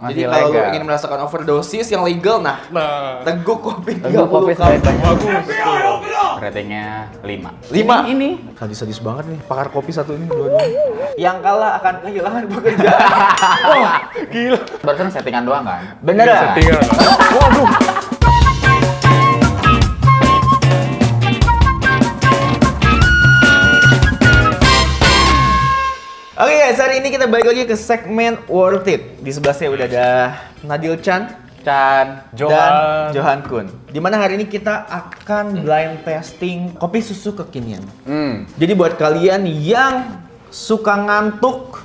Jadi kalau lu ingin merasakan overdosis yang legal, nah Teguk kopi 30 cup. Bagus. Ratingnya 5. 5? Ini Sadis-sadis banget nih, pakar kopi satu ini dua-duanya. Yang kalah akan kehilangan pekerjaan. Wah, gila. Barusan settingan doang kan? Beneran? Settingan. Waduh. Oke guys, hari ini kita balik lagi ke segmen Worth It. Di sebelah saya udah ada Nadil Chan, dan Johan Kun. Dimana hari ini kita akan blind testing kopi susu kekinian. Jadi buat kalian yang suka ngantuk,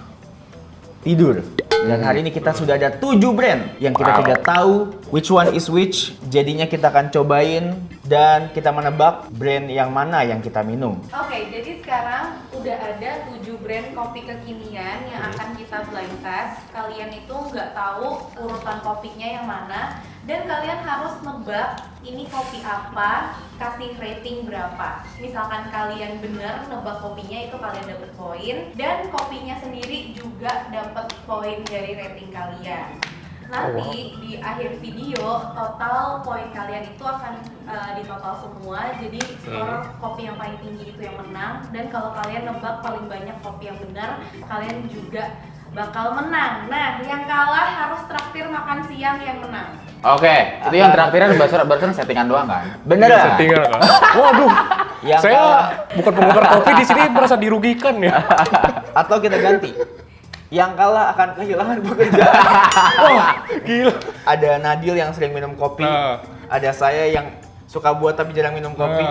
tidur. Dan hari ini kita sudah ada 7 brand yang kita tidak tahu which one is which. Jadinya kita akan cobain dan kita menebak brand yang mana yang kita minum. Oke, jadi sekarang udah ada 7 brand kopi kekinian yang akan kita blind test. Kalian itu nggak tahu urutan kopinya yang mana, dan kalian harus nebak ini kopi apa, kasih rating berapa. Misalkan kalian benar nebak kopinya, itu kalian dapat poin, dan kopinya sendiri juga dapat poin dari rating kalian. Nanti di akhir video total poin kalian itu akan ditotal semua. Jadi skor kopi yang paling tinggi itu yang menang, dan kalau kalian nebak paling banyak kopi yang benar, kalian juga bakal menang. Nah, yang kalah harus traktir makan siang yang menang. Oke, itu yang traktirnya barusan settingan doang kan? Beneran? Settingan kan? Waduh, Yang saya kalah. bukan penggemar kopi di sini merasa dirugikan ya. Atau kita ganti. Yang kalah akan kehilangan pekerjaan. Wah, gila. Ada Nadil yang sering minum kopi, ada saya yang suka buat tapi jarang minum kopi,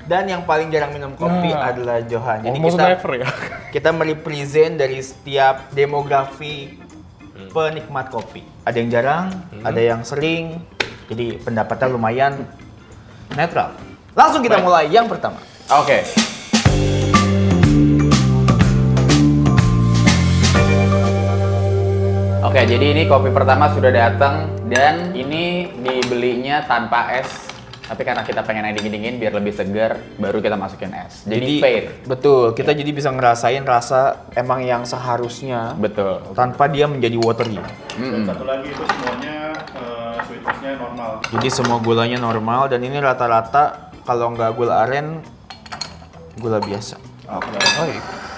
dan yang paling jarang minum kopi adalah Johan. Jadi Almost never ya. kita merepresent dari setiap demografi penikmat kopi. Ada yang jarang, ada yang sering. Jadi pendapatnya lumayan netral. Langsung kita mulai yang pertama. Oke. Oke, jadi ini kopi pertama sudah datang, dan ini dibelinya tanpa es. Tapi karena kita pengen yang dingin-dingin biar lebih segar, baru kita masukin es. Jadi fair. Betul, kita jadi bisa ngerasain rasa emang yang seharusnya. Betul. Tanpa dia menjadi watery. Dan satu lagi itu semuanya sweetness-nya normal. Jadi semua gulanya normal, dan ini rata-rata kalau nggak gula aren, gula biasa.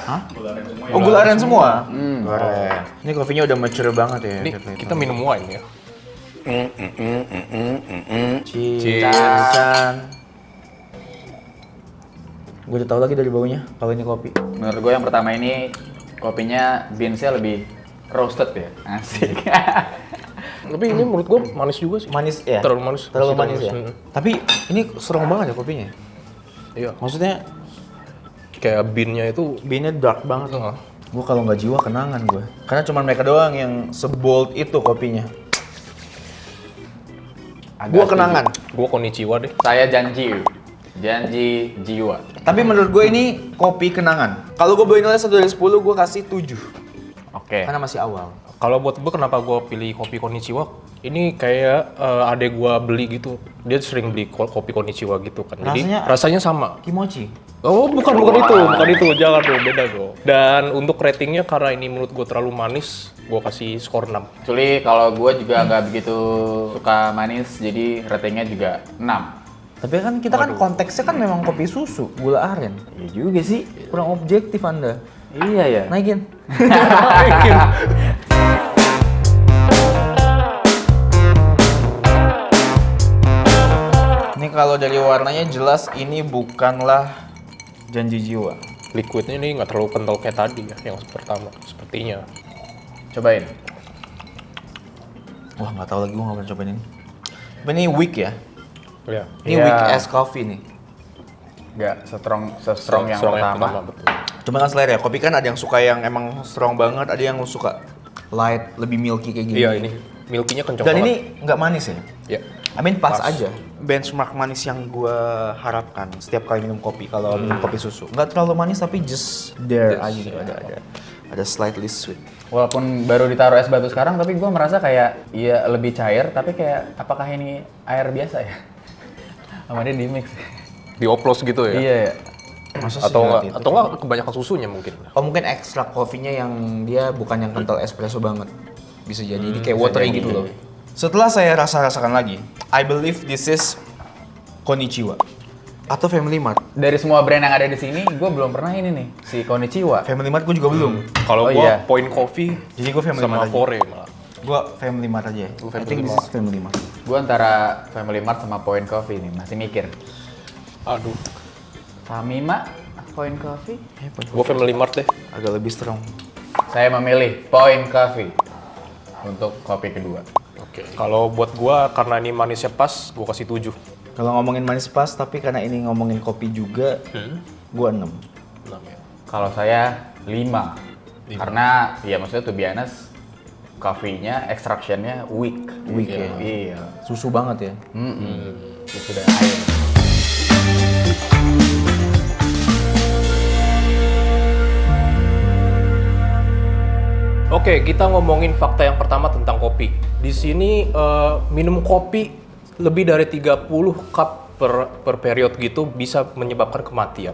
Hah? Gula aren semua. Oh, gula aren semua? Gula aren. Ini kopinya udah mature banget ya. Ini kita minum wine ya. Cheers. Gue udah tahu lagi dari baunya kalau ini kopi. Menurut gue yang pertama ini kopinya beans-nya lebih roasted ya. Asik. Tapi ini menurut gua manis juga sih. Manis ya? Terlalu manis. Terlalu Masih manis ya? Tapi ini strong banget ya kopinya. Iya. Maksudnya Kayak bean-nya itu beannya dark banget. Gue kalau nggak jiwa kenangan gue. Karena cuma mereka doang yang sebold itu kopinya. Gue kenangan. gua konnichiwa deh. Saya janji jiwa. Tapi menurut gue ini kopi kenangan. Kalau gue beli nilai 1 dari 10, gue kasih 7. Oke. Karena masih awal. Kalau buat gua kenapa gua pilih kopi konnichiwa? Ini kayak adek gua beli gitu. Dia sering beli kopi konnichiwa gitu kan. Jadi rasanya sama. Kimochi. Oh, bukan itu. Jangan dong, beda dong. Dan untuk ratingnya karena ini menurut gue terlalu manis, gue kasih skor 6. Actually kalau gue juga nggak begitu suka manis, jadi ratingnya juga 6. Tapi kan kita kan konteksnya kan memang kopi susu, gula aren. Iya juga sih, kurang objektif Anda. Iya ya. Naikin. Ini kalau dari warnanya jelas ini bukanlah janji jiwa. Liquidnya ini nggak terlalu kental kayak tadi ya, yang pertama sepertinya. Cobain. Wah, nggak tahu lagi, gue nggak pernah cobain ini. Tapi ini weak ya. Ya. Ini weak as coffee nih. Nggak se-strong yang pertama. betul. Cuma kan selera ya, kopi kan ada yang suka yang emang strong banget, ada yang suka light, lebih milky kayak gini. Iya, ini milky-nya kencang Dan banget. ini nggak manis ya? Ya. I mean pas aja. Benchmark manis yang gue harapkan setiap kali minum kopi kalau minum kopi susu. Nggak terlalu manis tapi just there aja gitu. Ada slightly sweet. Walaupun baru ditaruh es batu sekarang, tapi gue merasa kayak ya lebih cair, tapi kayak apakah ini air biasa ya? Sama dia di mix. Dioplos gitu ya. Iya ya. Masa sih Atau nggak enggak kebanyakan susunya mungkin. Oh mungkin ekstrak kopinya yang dia bukan yang kental espresso banget. Bisa jadi ini kayak watery jadi. gitu loh. Setelah saya rasakan lagi, I believe this is Konnichiwa atau Family Mart. Dari semua brand yang ada di sini, gue belum pernah ini nih, si Konnichiwa. Family Mart gue juga belum. Kalau Oh, gua iya. Point Coffee Jadi gue Family sama Mart aja. Fore malah. Gue Family Mart aja. Lu I Family think this Mart. is Family Mart. Gue antara Family Mart sama Point Coffee nih, masih mikir. Aduh, Famima, Point Coffee? gua Family Mart deh. Agak lebih strong. Saya memilih Point Coffee untuk kopi kedua. Oke. Kalau buat gua karena ini manisnya pas, gua kasih 7. Kalau ngomongin manis pas, tapi karena ini ngomongin kopi juga, gue 6. Kalau saya 5. Karena ya maksudnya to be honest, coffee-nya, extraction-nya weak. Weak ya? Iya. Susu banget ya. Itu sudah air. Oke, kita ngomongin fakta yang pertama tentang kopi. Di sini minum kopi lebih dari 30 cup per period gitu bisa menyebabkan kematian.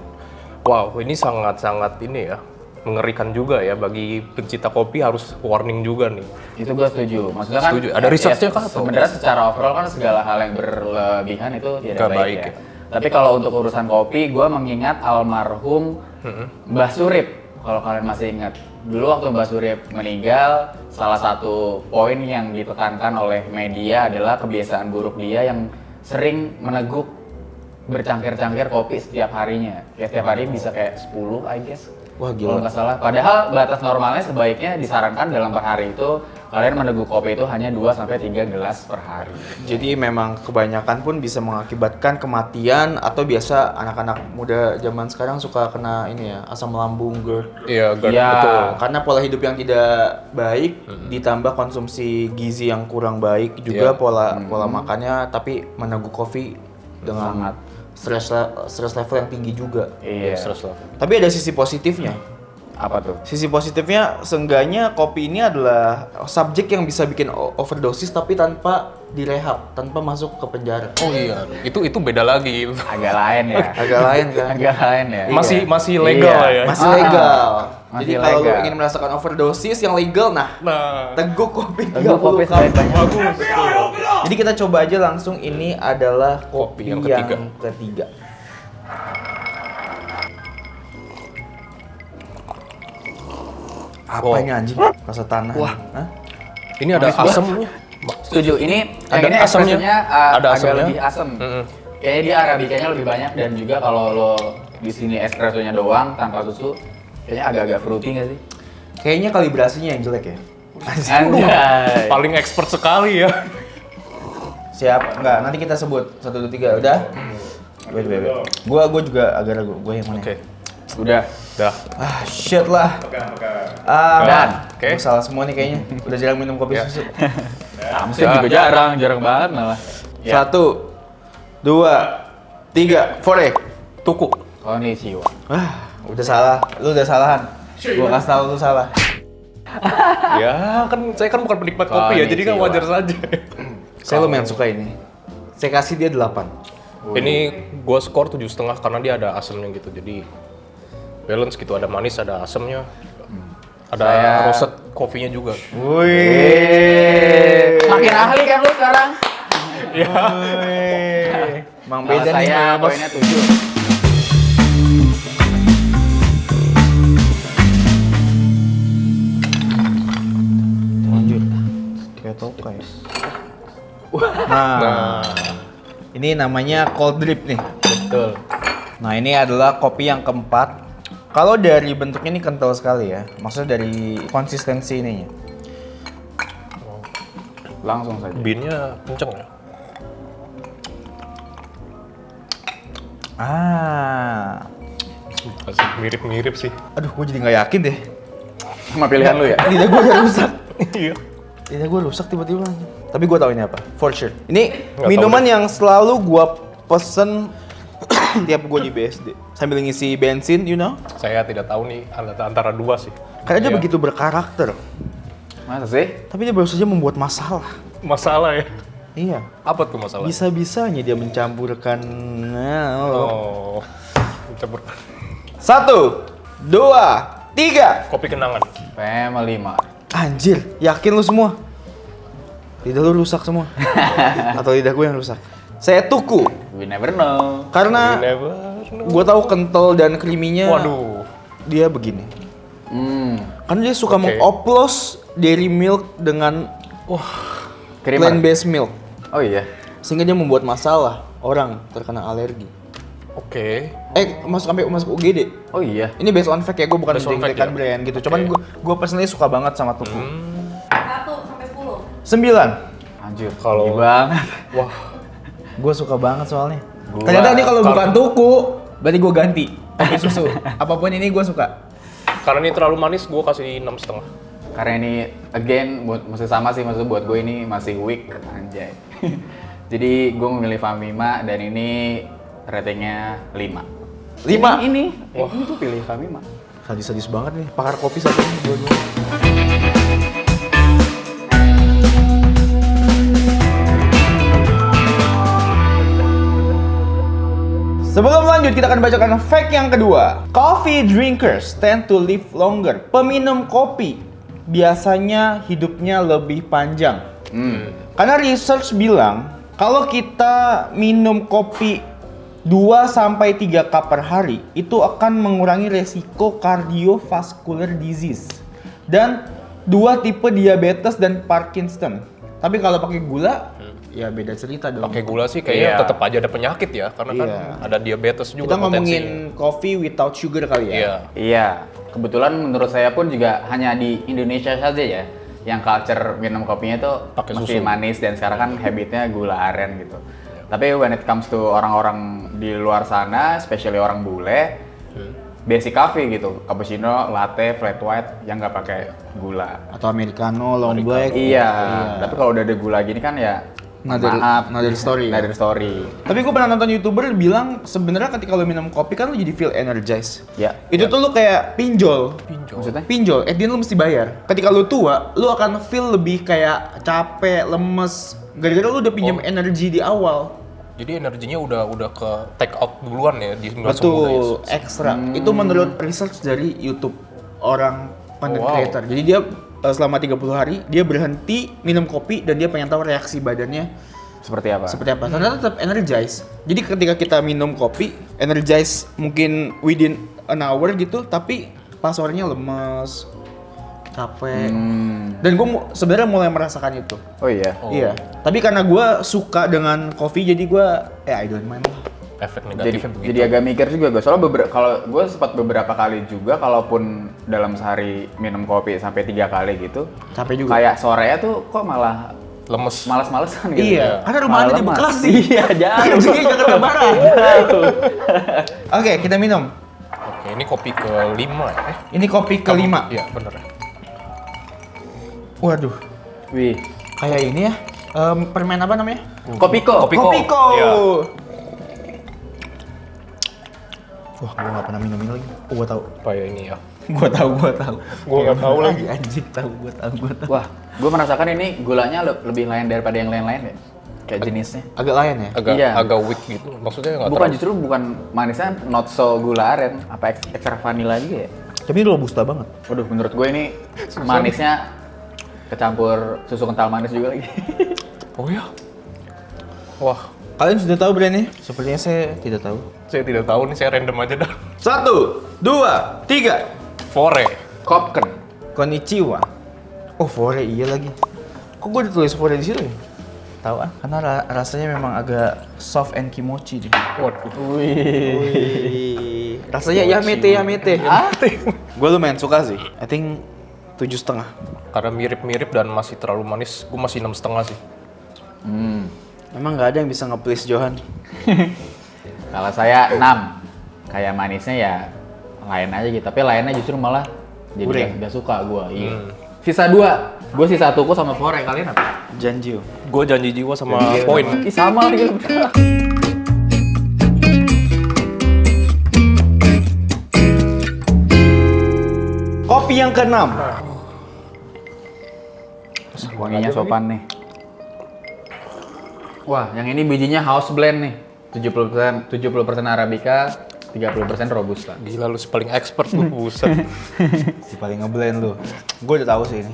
Wow, ini sangat-sangat ini ya, mengerikan juga ya bagi pencinta kopi, harus warning juga nih. Itu gue setuju. Maksudnya kan Setuju. Ada research-nya kah, atau? Sebenarnya secara overall kan segala hal yang berlebihan itu tidak Nggak baik, baik ya. ya. Tapi kalau untuk urusan kopi, gue mengingat almarhum Mbah Surip. Kalau kalian masih ingat, dulu waktu Mbah Surip meninggal, salah satu poin yang ditekankan oleh media adalah kebiasaan buruk dia yang sering meneguk bercangkir-cangkir kopi setiap harinya. Kayak setiap hari bisa kayak 10, I guess. Wah, Kalau gila. nggak salah. Padahal batas normalnya sebaiknya disarankan dalam per hari itu kalian meneguk kopi itu hanya 2-3 gelas per hari. Jadi memang kebanyakan pun bisa mengakibatkan kematian atau biasa anak-anak muda zaman sekarang suka kena ini ya, asam lambung, GERD. Iya, Iya. betul. Karena pola hidup yang tidak baik ditambah konsumsi gizi yang kurang baik juga Iya. pola makannya, tapi meneguk kopi dengan Sangat. stress level yang tinggi juga. Iya. Stress lah. Tapi ada sisi positifnya. Apa tuh? Sisi positifnya, seenggaknya kopi ini adalah subjek yang bisa bikin overdosis tapi tanpa direhab, tanpa masuk ke penjara. Oh iya, itu beda lagi. Agak lain ya. Agak lain kan? Agak lain ya. Masih legal lah ya. Masih legal. Masih Jadi kalau lu legal. ingin merasakan overdosis yang legal, nah Nah, teguk kopi Teguk 30 kopi cup. sebanyak. bagus. Jadi kita coba aja langsung, ini adalah kopi Kopi yang yang ketiga. ketiga. Apa Oh. ini anjing? Rasa tanah. Wah. Hah? Ini ada Manis banget. asamnya. Setuju. Ini Ada yang ini asamnya. espressonya Ada agak asamnya. lebih asam. Mm-mm. Kayaknya dia arabicanya lebih banyak dan juga kalau lo di sini espressonya doang tanpa susu, kayaknya agak-agak fruity nggak sih? Kayaknya kalibrasinya yang jelek ya. Anjay. Paling expert sekali ya. Siap, enggak, nanti kita sebut 1, 2, 3, udah? Wait. Gua juga agak ragu, gua yang mana? Oke. Udah. Dah. Ah, shit lah. Pegang. Dan, oke. Gua salah semua nih kayaknya. Udah jarang minum kopi Ya. susu. Amsel juga jarang banget malah. Ya. 1, 2, 3, Fore. Tuku. Konnichiwa. Wah, udah salah. Lu udah salahan. Gua kasih tahu lu salah. Ya, saya kan bukan penikmat kopi ya, jadi kan Konnichiwa. wajar saja. Saya lumayan suka ini. Saya kasih dia 8. Ini gua skor 7,5 karena dia ada asamnya gitu. Jadi balance gitu, ada manis, ada asamnya. Ada Saya- roasted kopinya juga. Wih. Makin ahli kan lu sekarang? Emang Kalau beda nih. saya Mas. poinnya 7. Lanjut. Kayak tokai. Nah, ini namanya cold drip nih. Betul. Nah, ini adalah kopi yang keempat. Kalau dari bentuknya ini kental sekali ya. Maksudnya dari konsistensi ininya. Langsung saja. Beannya kenceng ya. Ah. Masih mirip-mirip sih. Aduh, gue jadi nggak yakin deh. Sama pilihan lu ya? Lidah gue udah rusak. Iya. Lidah gue rusak tiba-tiba. Tapi gue tahu ini apa. For sure. Ini Nggak minuman tahu deh. yang selalu gue pesen tiap gue di BSD. Sambil ngisi bensin, you know. Saya tidak tahu nih antara dua sih. Karena dia Iya. begitu berkarakter. Masa sih? Tapi dia baru saja membuat masalah. Masalah ya. Iya. Apa tuh masalah? Bisa-bisanya dia mencampurkan. Oh. Campur 1, 2, 3. kopi kenangan. Family Mart. Anjir, yakin lu semua? Lidah lu rusak semua? Atau lidah gue yang rusak? Saya tuku, We never know. karena Never know. gue tahu kental dan creamy-nya Waduh. dia begini. Hmm. Karena dia suka Oke. mengoplos dairy milk dengan Creamer. plant-based milk. Oh iya. Sehingga dia membuat masalah orang terkena alergi. Oke. Sampai masuk UGD. Oh iya. Ini based on fact ya, gue bukan Based on fact menjelek-jelekan ya? brand gitu. Oke. Cuman gue personally suka banget sama Tuku. 1 sampai 10. 9. Anjir. Kalau- tinggi banget. Wah. Gue suka banget soalnya. Gua- Ternyata ini kalau kalau- bukan Tuku, berarti gue ganti. Kopi susu. Apapun ini gue suka. Karena ini terlalu manis, gue kasih 6,5. Karena ini again masih sama sih, maksudnya buat gue ini masih weak anjay. Jadi gue memilih Famima dan ini ratingnya 5. 5. Ini gue pilih Famima. Sadis-sadis banget nih. Pakar kopi satu ini dua-dua. Sebelum lanjut, kita akan bacakan fact yang kedua. Coffee drinkers tend to live longer. Peminum kopi biasanya hidupnya lebih panjang. Karena research bilang, kalau kita minum kopi 2-3 cup per hari, itu akan mengurangi resiko cardiovascular disease. Dan 2 tipe diabetes dan Parkinson. Tapi kalau pakai gula, ya beda cerita dong. Pakai gula sih kayaknya Iya. tetap aja ada penyakit ya, karena kan Iya. ada diabetes juga Kita ngomongin potensinya. coffee without sugar kali ya. Iya. Iya, kebetulan menurut saya pun juga hanya di Indonesia saja ya yang culture minum kopinya itu Pakai mesti susu. manis dan sekarang kan habitnya gula aren gitu. Tapi when it comes to orang-orang di luar sana, especially orang bule, basic coffee gitu, cappuccino, latte, flat white yang nggak pakai gula. Atau americano, long black. Iya, tapi kalau udah ada gula gini kan ya Another story ya. another story. Tapi gue pernah nonton YouTuber bilang sebenarnya ketika lo minum kopi kan lo jadi feel energized. Ya. Itu tuh lo kayak pinjol. Maksudnya? Pinjol, at the end lo mesti bayar. Ketika lo tua, lo akan feel lebih kayak capek, lemes. Gara-gara lo udah pinjam energi di awal. Jadi energinya udah ke take out duluan ya di langsung Betul, guys. ekstra. Itu menurut research dari YouTube orang content Oh, wow. creator. Jadi dia selama 30 hari dia berhenti minum kopi dan dia pengen tahu reaksi badannya Seperti apa? seperti apa. Ternyata tetap energize. Jadi ketika kita minum kopi, energize mungkin within an hour gitu, tapi pas sorenya lemes, capek. Dan gue sebenarnya mulai merasakan itu. Oh iya. Iya. Tapi karena gue suka dengan kopi, jadi gue I don't mind lah. Efek Jadi, negatifnya begitu. jadi agak mikir juga gue. Soalnya kalau gue sempat beberapa kali juga, kalaupun dalam sehari minum kopi sampai 3 kali gitu, Capek juga. kayak sorenya tuh kok malah lemes. malas-malesan gitu. Iya, karena rumah Malah Anda di lemas. Bekasi. Iya, jauh. Jadi Jakarta Barat. Oke, kita minum. Oke, ini kopi ke-5 ya? Ini kopi kelima. Iya, bener ya. Waduh, Wih, kayak ini ya. Permen apa namanya? Kopiko. Kopiko. Kopiko. Iya. Wah, gua nggak pernah minum ini lagi. Oh, gua tahu. Apa ya ini ya? Gua tahu. Gua nggak tahu lagi. Anjing, tahu. Wah, gue merasakan ini gulanya lebih lain daripada yang lain-lain ya. Kayak jenisnya. Agak lain ya? Agak Iya. agak weak gitu. Maksudnya nggak Bukan terlalu. justru bukan manisnya not so gula aren, apa ekstra vanilla juga ya? Tapi ini robusta banget. Waduh, menurut gue ini manisnya kecampur susu kental manis juga lagi. Oh ya. Wah, Kalian sudah tahu brandnya? Sepertinya saya tidak tahu. saya tidak tahu nih, saya random aja dah. 1, 2, 3. Fore. Kopken. Konnichiwa. Oh, Fore iya lagi. Kok gue ditulis Fore di situ ya? Tahu ah, karena rasanya memang agak soft and kimochi deh. Waduh. Wih. Rasanya yamete. Gue lumayan suka sih. I think 7,5. Karena mirip-mirip dan masih terlalu manis, gue masih 6,5 sih. Memang nggak ada yang bisa nge-please Johan. Kalau saya 6. Kayak manisnya ya lain aja gitu, tapi lainnya justru malah jadi Gurih. gak suka gue. Iya. Sisa 2. Gue sisa tuku sama Fore, kalian apa? Janjio. Gue janji jiwa sama poin. Ih, sama lagi. Kopi yang keenam. Wanginya sopan nih. Wah, yang ini bijinya house blend nih. 70% Arabica, 30% Robusta. Gila lu paling expert lu, buset. Si paling ngeblend lu. Gue udah tahu sih ini.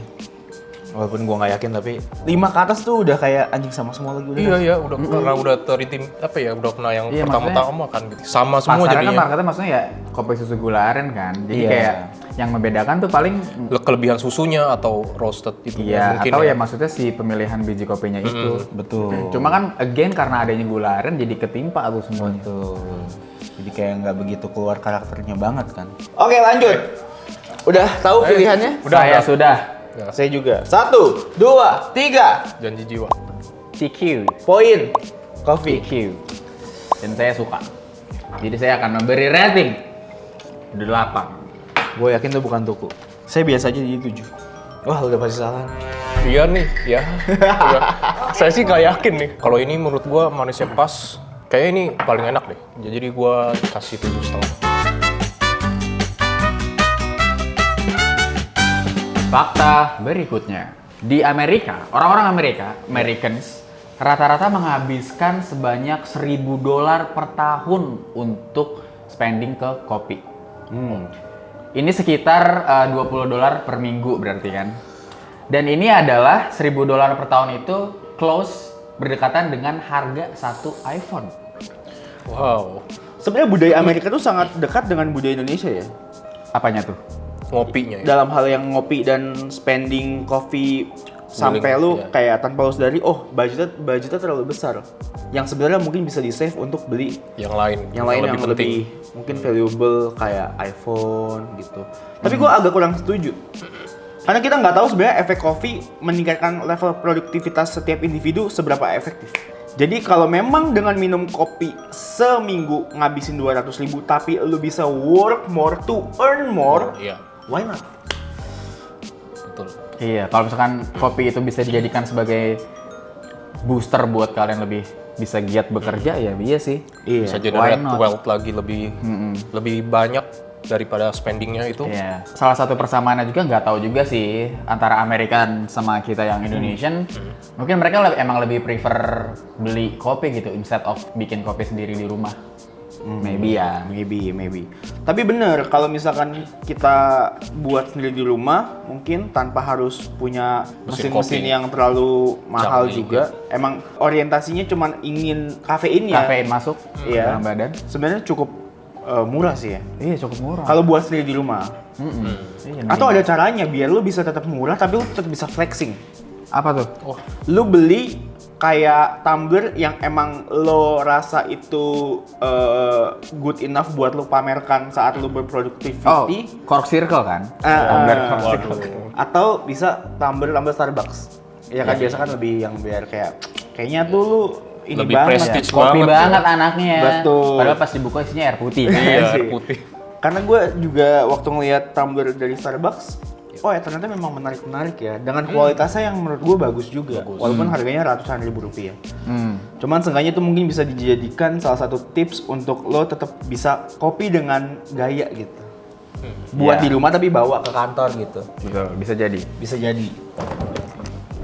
Walaupun gua nggak yakin tapi 5 ke atas tuh udah kayak anjing sama semua lagi udah. Iya, udah karena udah terintim apa ya, udah kena yang Iya, pertama-tama kan gitu. Sama semua Pasarnya kan jadinya. marketnya maksudnya ya kopi susu gula aren kan. Jadi Iya. kayak yang membedakan tuh paling Kelebihan susunya atau roasted itu iya mungkin atau ya maksudnya si pemilihan biji kopinya itu. Betul. Cuma kan again karena adanya gula aren jadi ketimpa tuh semuanya. Betul. Jadi kayak nggak begitu keluar karakternya banget kan. Oke lanjut. Udah tahu pilihannya? Saya sudah Saya juga. 1, 2, 3. janji jiwa. TQ. Poin. Coffee. TQ. Dan saya suka. Jadi saya akan memberi rating 8. Gue yakin itu bukan tuku. Saya biasa aja jadi 7. Wah udah pasti salah. Iya nih, ya. Iya. Saya sih nggak yakin nih. Kalau ini menurut gua manisnya pas. Kayaknya ini paling enak deh. Jadi gua kasih 7,5. Fakta berikutnya. Di Amerika, orang-orang Americans, rata-rata menghabiskan sebanyak $1.000 per tahun untuk spending ke kopi. Ini sekitar $20 per minggu berarti kan. Dan ini adalah $1.000 per tahun itu close berdekatan dengan harga satu iPhone. Wow. Sebenarnya budaya Amerika tuh sangat dekat dengan budaya Indonesia ya. Apanya tuh? Ngopinya ya. Dalam hal yang ngopi dan spending coffee sampai lu iya. kayak tanpa lu sadari, oh budgetnya terlalu besar. Yang sebenarnya mungkin bisa di save untuk beli Yang lain yang lebih mungkin valuable kayak iPhone gitu. Tapi gua agak kurang setuju. Karena kita nggak tahu sebenarnya efek kopi meningkatkan level produktivitas setiap individu seberapa efektif. Jadi kalau memang dengan minum kopi seminggu ngabisin 200.000 tapi lu bisa work more to earn more, Iya, why not? betul. Iya, kalau misalkan kopi itu bisa dijadikan sebagai booster buat kalian lebih bisa giat bekerja, ya iya sih. Bisa why generate not? wealth lagi lebih banyak daripada spendingnya itu. Iya. Salah satu persamaannya juga nggak tahu juga sih antara American sama kita yang Indonesian. Mungkin mereka emang lebih prefer beli kopi gitu instead of bikin kopi sendiri di rumah. Maybe ya. Maybe. Tapi bener, kalau misalkan kita buat sendiri di rumah, mungkin tanpa harus punya Mesin mesin-mesin kopi. yang terlalu mahal Canggih, juga. Emang orientasinya cuma ingin kafeinnya. Kafein masuk ke Iya. dalam badan. Sebenarnya cukup murah sih ya. Iya, cukup murah. Kalau buat sendiri di rumah. Iya, Atau ada caranya biar lu bisa tetap murah tapi lu tetap bisa flexing. apa tuh? Lu beli kayak tumbler yang emang lo rasa itu good enough buat lu pamerkan saat lu Oh, berproduktivity. cork circle kan? Tumbler cork waduh. circle. Atau bisa tumbler Starbucks. Ya kan biasa kan lebih yang biar kayaknya tuh lu ini Lebih banget prestige ya. Kopi banget banget ya. anaknya. Betul. Padahal pas dibuka isinya air putih. Iya, Iya air sih. putih. Karena gue juga waktu ngeliat tumbler dari Starbucks, oh ya ternyata memang menarik ya. Dengan kualitasnya yang menurut gue bagus juga. Walaupun harganya ratusan ribu rupiah. Cuman seenggaknya itu mungkin bisa dijadikan salah satu tips untuk lo tetap bisa kopi dengan gaya gitu. Buat Ya. di rumah tapi bawa ke kantor gitu. Betul, bisa jadi. Bisa jadi.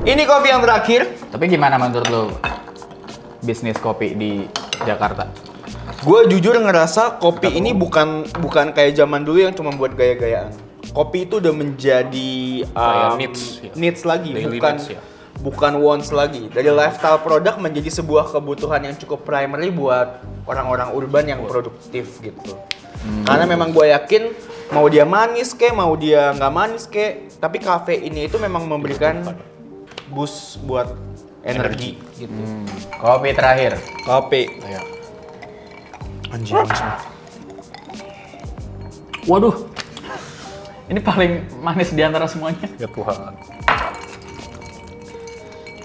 Ini kopi yang terakhir. Tapi gimana menurut lo bisnis kopi di Jakarta? Gue jujur ngerasa kopi ini bukan kayak zaman dulu yang cuma buat gaya-gayaan. Kopi itu udah menjadi Kayak needs, ya. needs lagi, Daily bukan needs, ya. bukan wants lagi. Dari lifestyle produk menjadi sebuah kebutuhan yang cukup primary buat orang-orang urban yang produktif gitu. Karena memang gue yakin mau dia manis kek, mau dia nggak manis kek, tapi kafe ini itu memang memberikan boost buat energi gitu. Kopi terakhir. Kopi. Iya. Anjir, manis banget. Waduh. Ini paling manis di antara semuanya. Ya Tuhan.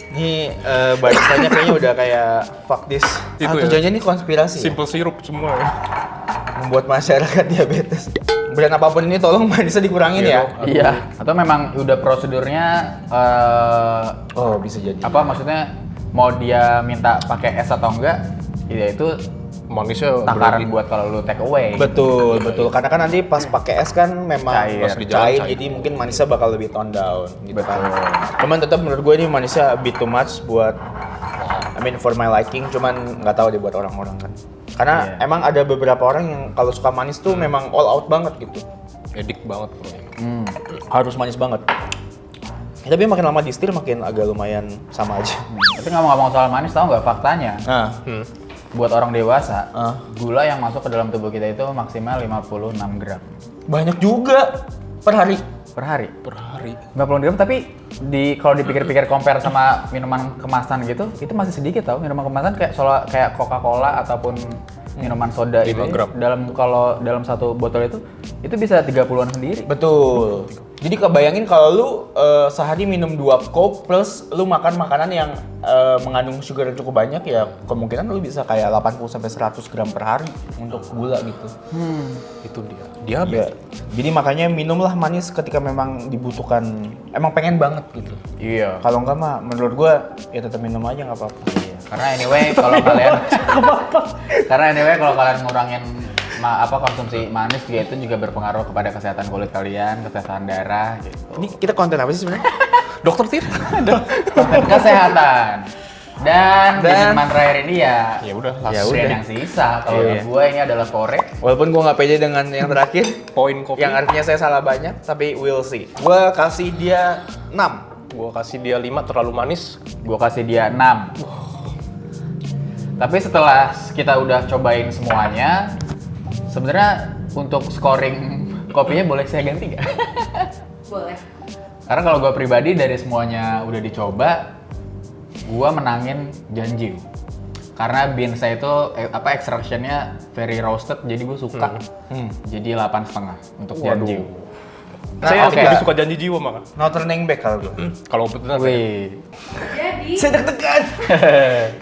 Ini barisanya kayaknya udah kayak fuck this. Itu ya. Tujuannya ini konspirasi ya? Simple sirup semua ya. Membuat masyarakat diabetes. Brand apapun ini tolong manisnya dikurangin Iya ya. dong. Iya. Atau memang udah prosedurnya Oh bisa jadi. apa maksudnya mau dia minta pakai es atau enggak? Ya itu Manisnya takaran berlebih. buat kalau lu take away. Betul. Karena kan nanti pas pakai es kan memang Cair. pas Pas di jalan cair. jadi mungkin manisnya bakal lebih tone down gitu Betul. kan. Cuman tetap menurut gue ini manisnya a bit too much buat for my liking, cuman nggak tahu deh buat orang-orang kan. Karena Iya. emang ada beberapa orang yang kalau suka manis tuh memang all out banget gitu. Edik banget bro. Harus manis banget. Tapi makin lama di setir makin agak lumayan sama aja. Tapi ngomong-ngomong soal manis, tahu nggak faktanya? Nah, Buat orang dewasa, Ah. gula yang masuk ke dalam tubuh kita itu maksimal 56 gram banyak juga per hari. per hari. Per hari. 50 gram, tapi kalau dipikir-pikir compare sama minuman kemasan gitu, itu masih sedikit tau. Minuman kemasan kayak Coca-Cola ataupun minuman soda 5 itu gram. kalau dalam satu botol itu bisa 30-an sendiri. Betul. Jadi kebayangin kalau lu sehari minum 2 Coke plus lu makan makanan yang mengandung sugar yang cukup banyak, ya kemungkinan lu bisa kayak 80 sampai 100 gram per hari untuk gula gitu. Itu dia. Ya, Diabetes. jadi makanya minumlah manis ketika memang dibutuhkan, emang pengen banget gitu. Iya. Kalau enggak mah menurut gua ya tetap minum aja nggak apa-apa. Karena anyway kalau kalian ngurangin konsumsi manis juga itu juga berpengaruh kepada kesehatan kulit kalian, kesehatan darah gitu. Ini kita konten apa sih sebenarnya? Dokter Tir. Konten kesehatan. Dan minuman terakhir ini ya Ya udah, Ya brand udah. yang sisa. Kalau Iya. gue ini adalah Fore. Walaupun gua nggak pede dengan yang terakhir, Poin kopi. yang artinya saya salah banyak, tapi we'll see. Gua kasih dia 6. Gua kasih dia 5 terlalu manis. Gue kasih dia 6. Tapi setelah kita udah cobain semuanya, sebenarnya untuk scoring kopinya boleh saya ganti nggak? Boleh. Karena kalau gue pribadi dari semuanya udah dicoba, gue menangin Janjiu. Karena beans saya itu extraction-nya very roasted, jadi gue suka. Jadi 8,5 untuk Janjiu. Nah, Saya oke. lebih suka janji jiwa malah. No turning back kalau gua. Kalau betul Wih. Jadi Saya deg-degan.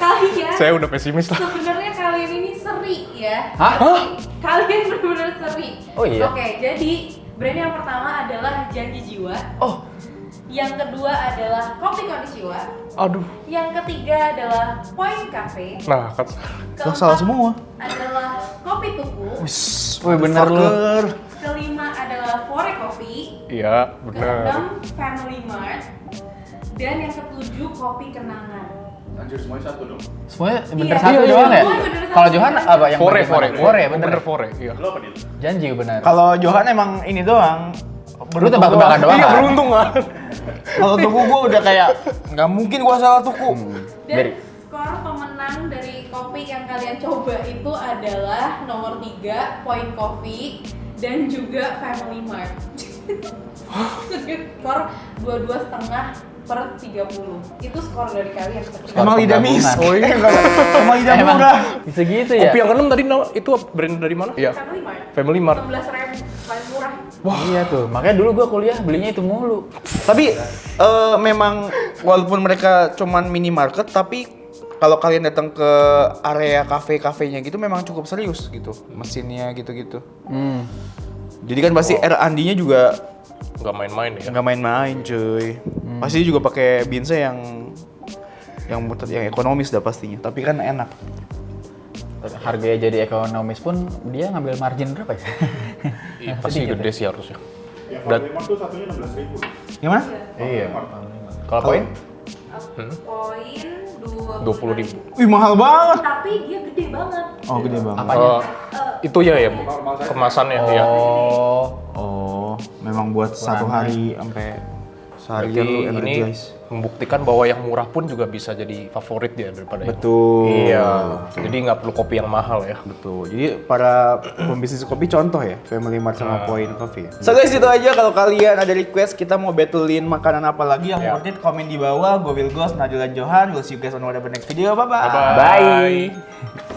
kalian saya udah pesimis lah. sebenarnya kalian ini seri ya. Hah? Kalian benar-benar seri. Oh iya? Oke, jadi brand yang pertama adalah Janji Jiwa. Oh, Yang kedua adalah Kopi Kondisiwa. Aduh. Yang ketiga adalah Point Cafe. Nah, kan Keempat salah semua. adalah Kopi Tuku. wih bener lu. Kelima adalah Fore Coffee. iya, Keenam benar. Family Mart. Dan yang ketujuh Kopi Kenangan. Anjir semuanya satu dong. Semuanya bener Iya, satu iya, doang ya? semuanya bener satu. Kalau Johan apa yang Fore, bener? Fore. Fore, bener. Bener Fore, iya. Lo apa, Dil? Janji bener. Kalau Johan emang ini doang. Lu tebak-tebakan doang Iya, kan? beruntung kan. Kalau tuku gua udah kayak nggak mungkin gua salah tuku. Dan Dari- skor pemenang dari kopi yang kalian coba itu adalah nomor 3 Point Coffee dan juga Family Mart. Skor 22,5/30. Itu skor dari kalian. Skor Emang lidah penggabungan. mis. Oh iya, emang lidah Emang murah. bisa gitu ya? Kopi yang keenam tadi itu brand dari mana? Iya. Family Mart. Family Mart. 16.000 paling murah. Iya tuh, makanya dulu gua kuliah belinya itu mulu. Tapi memang walaupun mereka cuman minimarket, tapi kalau kalian datang ke area kafe-kafenya gitu memang cukup serius gitu mesinnya gitu-gitu. Jadi kan pasti R&D-nya juga Nggak main-main ya. nggak main-main cuy. Pasti juga pakai beansnya yang ekonomis dah pastinya. Tapi kan enak. Harganya jadi ekonomis pun dia ngambil margin berapa ya? Iya, pasti gede sih harusnya. Yang Dan- Family Mart tuh satunya 16.000. Gimana? Iya. Kalau poin? Poin 20.000. Wih mahal banget. Tapi dia gede banget. Oh gede banget. Apanya? Itu ya kemasannya ya. Oh, memang buat satu hari sampai seharian Jadi lu ini energize. membuktikan bahwa yang murah pun juga bisa jadi favorit dia daripada yang Betul. Iya. Jadi nggak perlu kopi yang mahal ya. Betul. Jadi para pembisnis kopi contoh ya, Family Mart sama Point Coffee. So guys, itu aja. Kalau kalian ada request kita mau battlein makanan apa lagi yang worth it, komen di bawah. Gue Will Ghost, Nadila Johan. We'll see you guys on the next video. Bye bye. Bye.